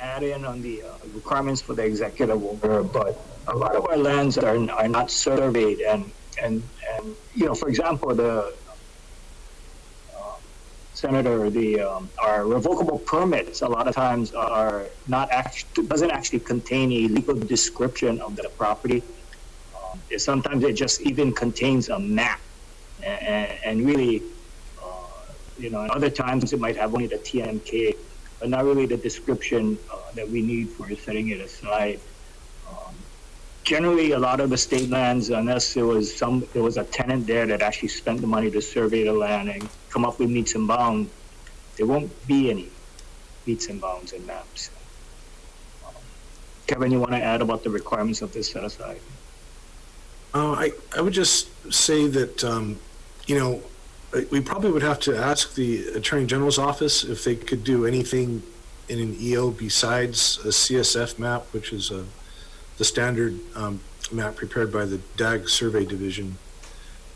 add in on the requirements for the executive order, but a lot of our lands are not surveyed, and for example, the Senator, our revocable permits a lot of times are not doesn't actually contain a legal description of the property. Sometimes it just even contains a map, and really, other times it might have only the TMK, but not really the description that we need for setting it aside. Generally, a lot of the state lands, unless there was a tenant there that actually spent the money to survey the land and come up with meets and bounds, there won't be any meets and bounds and maps. Kevin, you want to add about the requirements of this set aside? I would just say that, we probably would have to ask the Attorney General's office if they could do anything in an EO besides a CSF map, which is the standard map prepared by the DAG Survey Division.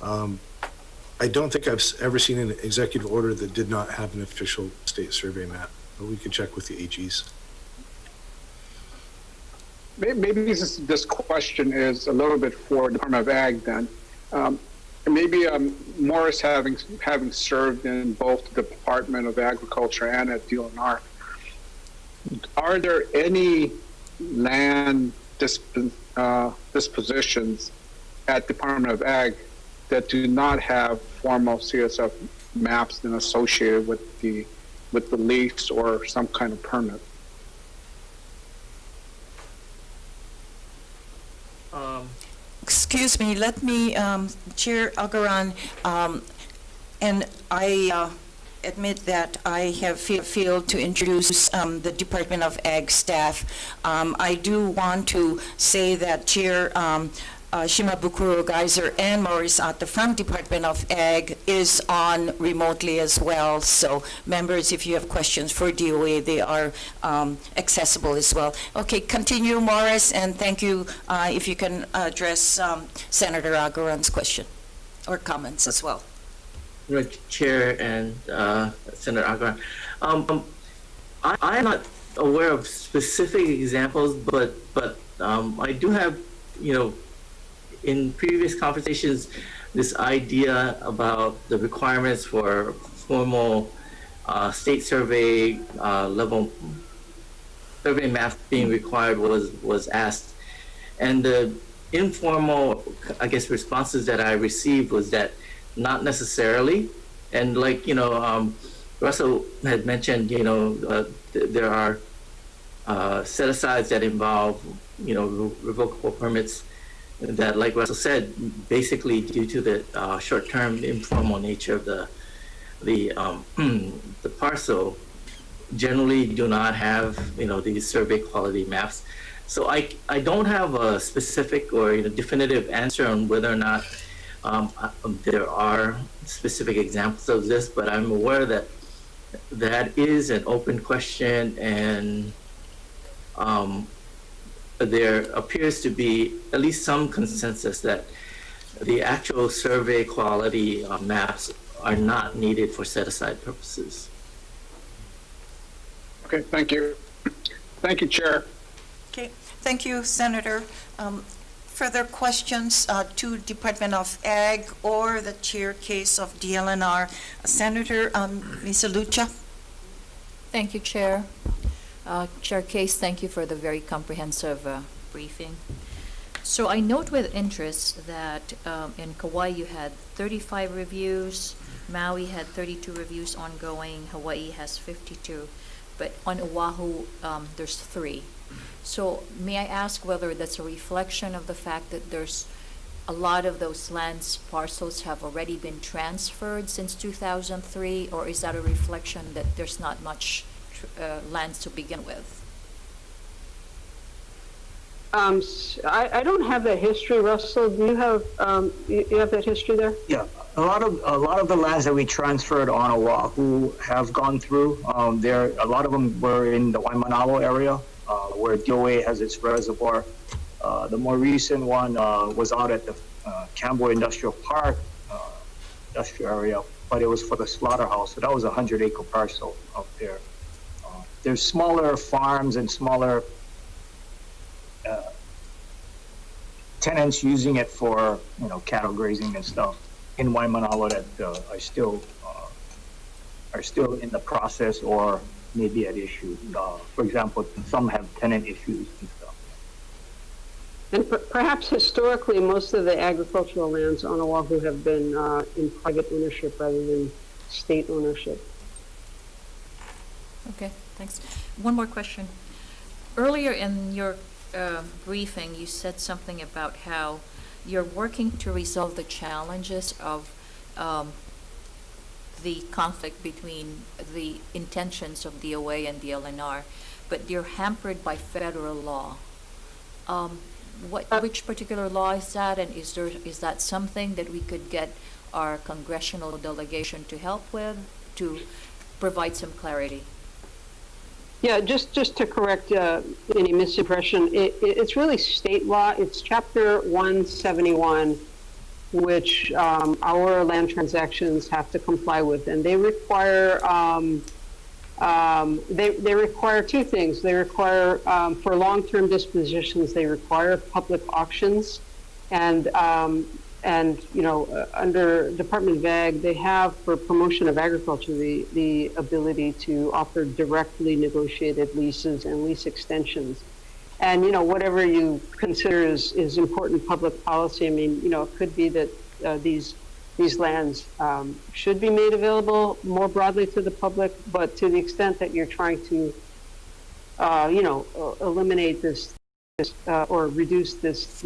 I don't think I've ever seen an executive order that did not have an official state survey map, but we could check with the AGs. Maybe this question is a little bit for Department of Ag then. Maybe Morris, having served in both the Department of Agriculture and at DLNR, are there any land dispositions at Department of Ag that do not have formal CSF maps then associated with the lease or some kind of permit? Excuse me, let me, Chair Algaran, and I admit that I have failed to introduce the Department of Ag staff. I do want to say that Chair Shimabukuro Geyser and Maurice Atta from Department of Ag is on remotely as well. So members, if you have questions for DOA, they are accessible as well. Okay, continue, Morris, and thank you. If you can address Senator Agaran's question or comments as well. Chair and Senator Agaran. I'm not aware of specific examples, but I do have, in previous conversations, this idea about the requirements for formal state survey level survey map being required was asked, and the informal, I guess, responses that I received was that not necessarily, and like Russell had mentioned, there are set-asides that involve, revocable permits that, like Russell said, basically due to the short-term informal nature of the parcel, generally do not have, these survey quality maps. So I don't have a specific or definitive answer on whether or not there are specific examples of this, but I'm aware that that is an open question, and there appears to be at least some consensus that the actual survey quality maps are not needed for set-aside purposes. Okay, thank you. Thank you, Chair. Okay, thank you, Senator. Further questions to Department of Ag or the chair case of DLNR? Senator Lisa Lucha. Thank you, Chair. Chair Case, thank you for the very comprehensive briefing. So I note with interest that in Kauai you had 35 reviews, Maui had 32 reviews ongoing, Hawaii has 52, but on Oahu there's 3. So may I ask whether that's a reflection of the fact that there's a lot of those lands parcels have already been transferred since 2003, or is that a reflection that there's not much lands to begin with? I don't have that history, Russell. Do you have you have that history there? Yeah, a lot of the lands that we transferred on Oahu have gone through. A lot of them were in the Waimanalo area, where DOA has its reservoir. The more recent one was out at the Campbell Industrial Park industrial area, but it was for the slaughterhouse. So that was a 100-acre parcel out there. There's smaller farms and smaller tenants using it for cattle grazing and stuff in Waimanalo that are still in the process or maybe at issue. For example, some have tenant issues and stuff. And perhaps historically, most of the agricultural lands on Oahu have been in private ownership rather than state ownership. Okay, thanks. One more question. Earlier in your briefing, you said something about how you're working to resolve the challenges of the conflict between the intentions of DOA and the LNR, but you're hampered by federal law. Which particular law is that, and is that something that we could get our congressional delegation to help with to provide some clarity? Yeah, just to correct any misimpression, it's really state law. It's Chapter 171, which our land transactions have to comply with, and they require they require 2 things. They require for long-term dispositions, they require public auctions, and under Department of Ag, they have for promotion of agriculture the ability to offer directly negotiated leases and lease extensions. And whatever you consider is important public policy. I mean, it could be that these lands should be made available more broadly to the public, but to the extent that you're trying to eliminate this or reduce this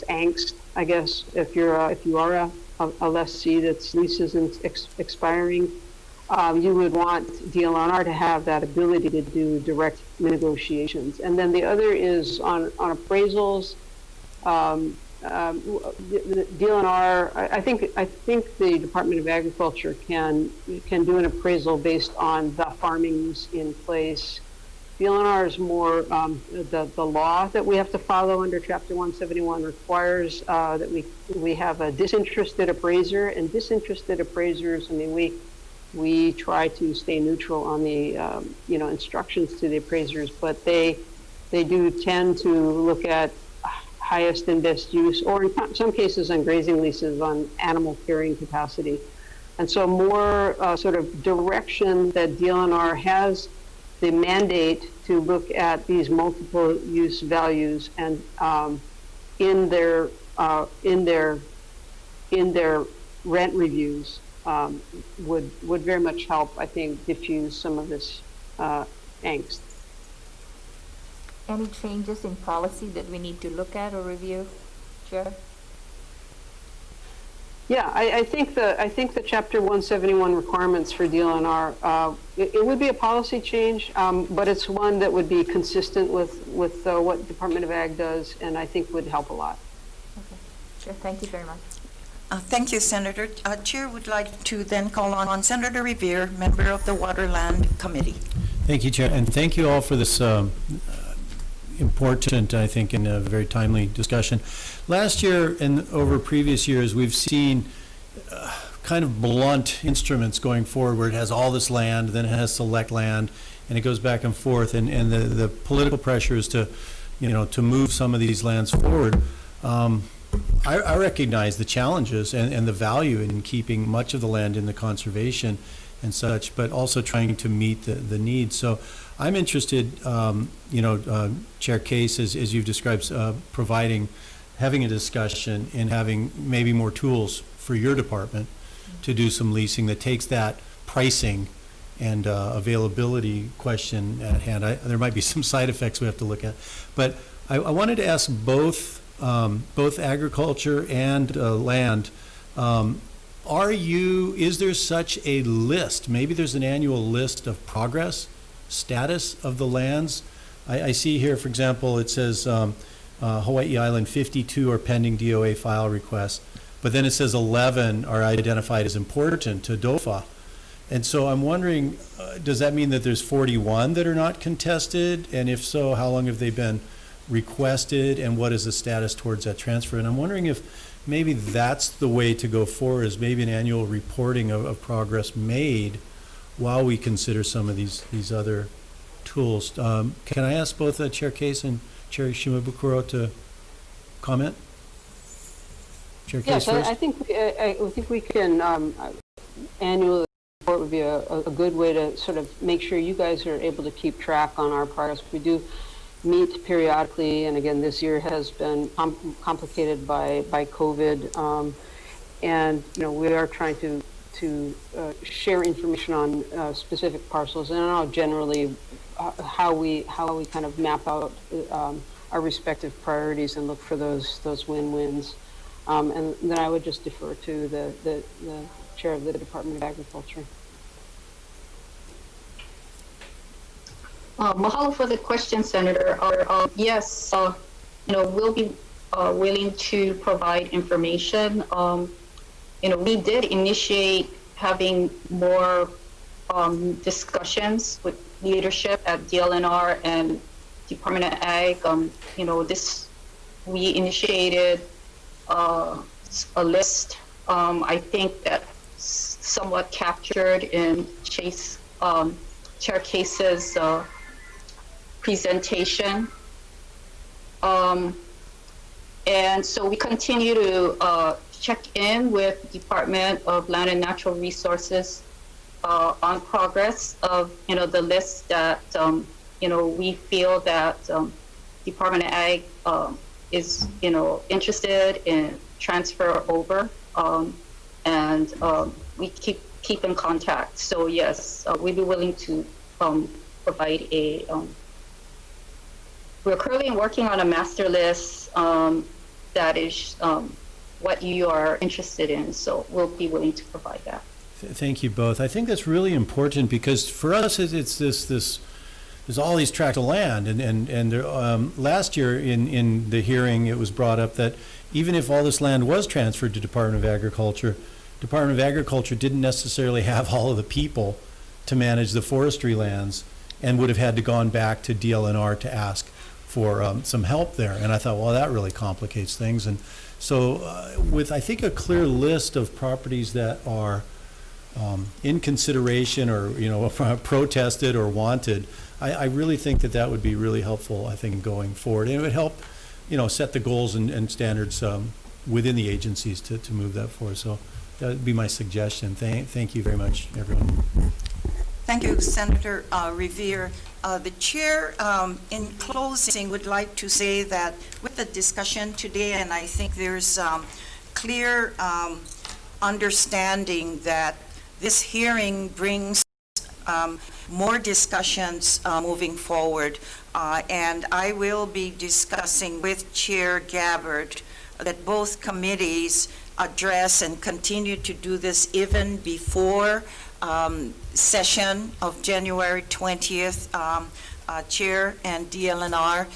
angst, I guess, if you are a lessee that's lease isn't expiring, you would want DLNR to have that ability to do direct negotiations. And then the other is on appraisals. the DLNR, I think the Department of Agriculture can do an appraisal based on the farmings in place. DLNR is more the law that we have to follow under Chapter 171 requires that we have a disinterested appraiser, and disinterested appraisers. I mean, we try to stay neutral on the instructions to the appraisers, but they do tend to look at highest and best use, or in some cases on grazing leases on animal carrying capacity. And so more sort of direction that DLNR has the mandate to look at these multiple use values, and in their rent reviews would very much help, I think, diffuse some of this angst. Any changes in policy that we need to look at or review, Chair? Yeah, I think the Chapter 171 requirements for DLNR, it would be a policy change, but it's one that would be consistent with what Department of Ag does, and I think would help a lot. Okay, sure. Thank you very much. Thank you, Senator. Chair would like to then call on Senator Revere, member of the Waterland Committee. Thank you, Chair, and thank you all for this important, I think, and a very timely discussion. Last year and over previous years, we've seen kind of blunt instruments going forward where it has all this land, then it has select land, and it goes back and forth, and the political pressure is to move some of these lands forward. I recognize the challenges and the value in keeping much of the land in the conservation and such, but also trying to meet the needs. So I'm interested, Chair Case, as you've described, having a discussion and having maybe more tools for your department to do some leasing that takes that pricing and availability question at hand. There might be some side effects we have to look at, but I wanted to ask both agriculture and land. Is there such a list? Maybe there's an annual list of progress, status of the lands. I see here, for example, it says Hawai'i Island 52 are pending DOA file requests, but then it says 11 are identified as important to DOFA. And so I'm wondering, does that mean that there's 41 that are not contested? And if so, how long have they been requested, and what is the status towards that transfer? And I'm wondering if maybe that's the way to go forward, is maybe an annual reporting of progress made while we consider some of these other tools. Can I ask both Chair Case and Chair Shimabukuro to comment? Chair Case Yes, first. I think we can annually report would be a good way to sort of make sure you guys are able to keep track on our progress. We do meet periodically, and again, this year has been complicated by COVID, and we are trying to share information on specific parcels, and now generally how we kind of map out our respective priorities and look for those win-wins. And then I would just defer to the chair of the Department of Agriculture. Mahalo for the question, Senator. Yes, we'll be willing to provide information. We did initiate having more discussions with leadership at DLNR and Department of Ag. We initiated a list. I think that somewhat captured in Chair Case's presentation. And so we continue to check in with Department of Land and Natural Resources on progress of the list that we feel that Department of Ag is interested in transfer over, and we keep in contact. So yes, we'd be willing to provide a. We're currently working on a master list that is what you are interested in, so we'll be willing to provide that. Thank you both. I think that's really important because for us, it's there's all these tracts of land, and last year in the hearing, it was brought up that even if all this land was transferred to Department of Agriculture didn't necessarily have all of the people to manage the forestry lands, and would have had to gone back to DLNR to ask for some help there. And I thought, well, that really complicates things. And so with, I think, a clear list of properties that are in consideration or, protested or wanted, I really think that would be really helpful, I think, going forward. And it would help, set the goals and standards within the agencies to move that forward. So that would be my suggestion. Thank you very much, everyone. Thank you, Senator Revere. The chair, in closing, would like to say that with the discussion today, and I think there's clear understanding that this hearing brings more discussions moving forward. And I will be discussing with Chair Gabbard that both committees address and continue to do this even before session of January 20th, Chair and DLNR,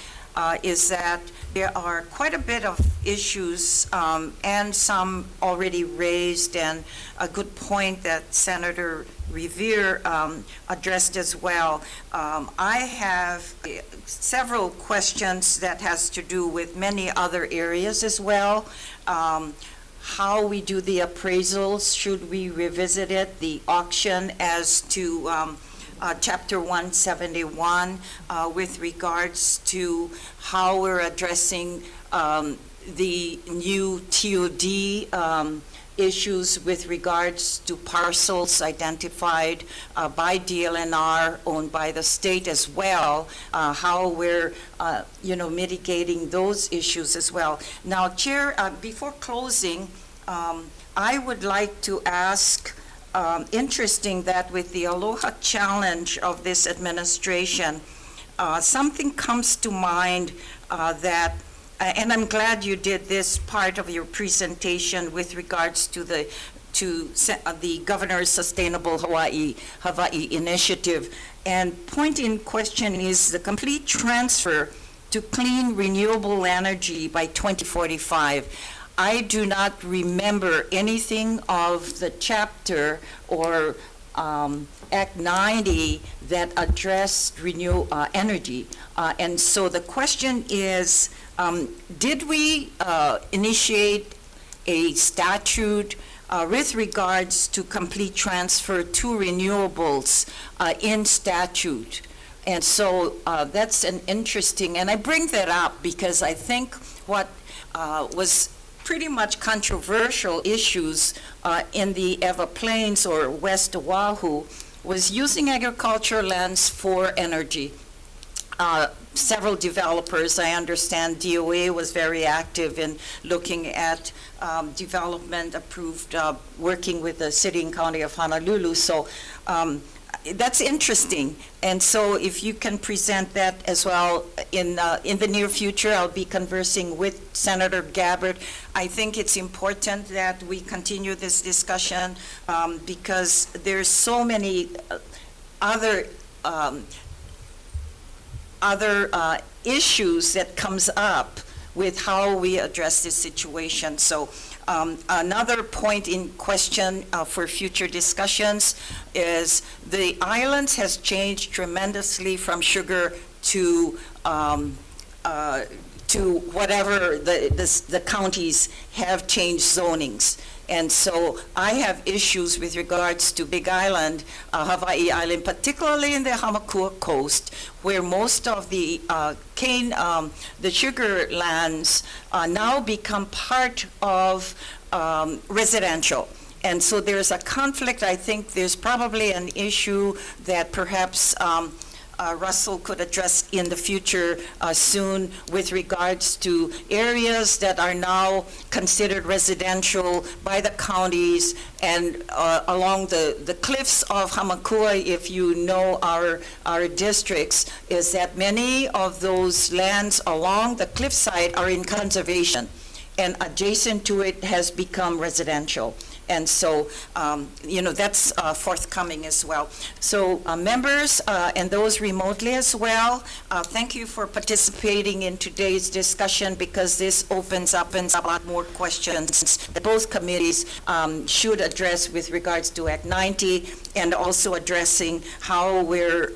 is that there are quite a bit of issues and some already raised, and a good point that Senator Revere addressed as well. I have several questions that has to do with many other areas as well. How we do the appraisals, should we revisit it, the auction as to Chapter 171 with regards to how we're addressing the new TOD issues with regards to parcels identified by DLNR, owned by the state as well, how we're mitigating those issues as well. Now, Chair, before closing, I would like to ask, interesting that with the Aloha Challenge of this administration, something comes to mind that, and I'm glad you did this part of your presentation with regards to the Governor's Sustainable Hawaii initiative. And point in question is the complete transfer to clean renewable energy by 2045. I do not remember anything of the chapter or Act 90 that addressed energy. And so the question is, did we initiate a statute with regards to complete transfer to renewables in statute? And so that's an interesting, and I bring that up because I think what was pretty much controversial issues in the Ewa Plains or West Oahu was using agricultural lands for energy. Several developers, I understand DOA was very active in looking at development approved, working with the city and county of Honolulu. So that's interesting. And so if you can present that as well in the near future, I'll be conversing with Senator Gabbard. I think it's important that we continue this discussion because there's so many other issues that comes up with how we address this situation. So another point in question for future discussions is the islands has changed tremendously from sugar to whatever the counties have changed zonings. And so I have issues with regards to Big Island, Hawai'i Island, particularly in the Hamakua coast, where most of the the sugar lands now become part of residential. And so there's a conflict. I think there's probably an issue that perhaps Russell could address in the future soon with regards to areas that are now considered residential by the counties and along the cliffs of Hamakua, if you know our districts, is that many of those lands along the cliffside are in conservation and adjacent to it has become residential. And so, that's forthcoming as well. So members and those remotely as well, thank you for participating in today's discussion, because this opens up a lot more questions that both committees should address with regards to Act 90, and also addressing how we're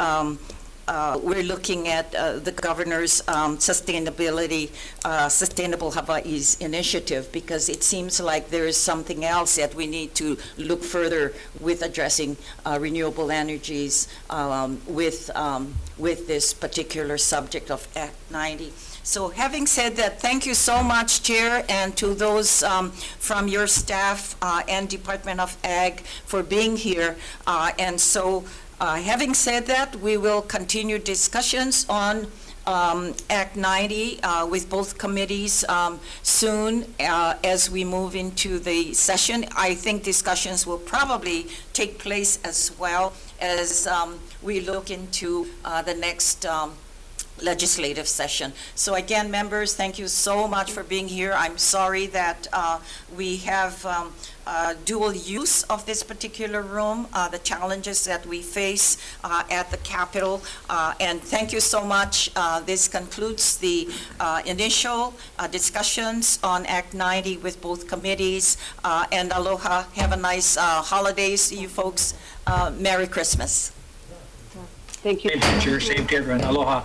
looking at the governor's Sustainable Hawaii's initiative, because it seems like there is something else that we need to look further with addressing renewable energies with this particular subject of Act 90. So having said that, thank you so much, Chair, and to those from your staff and Department of Ag for being here. And so having said that, we will continue discussions on Act 90 with both committees soon as we move into the session. I think discussions will probably take place as well as we look into the next legislative session. So again, members, thank you so much for being here. I'm sorry that we have dual use of this particular room, the challenges that we face at the Capitol, and thank you so much. This concludes the initial discussions on Act 90 with both committees, and aloha. Have a nice holidays, you folks. Merry Christmas. Thank you. Same to you, Chair. Same to everyone. Aloha.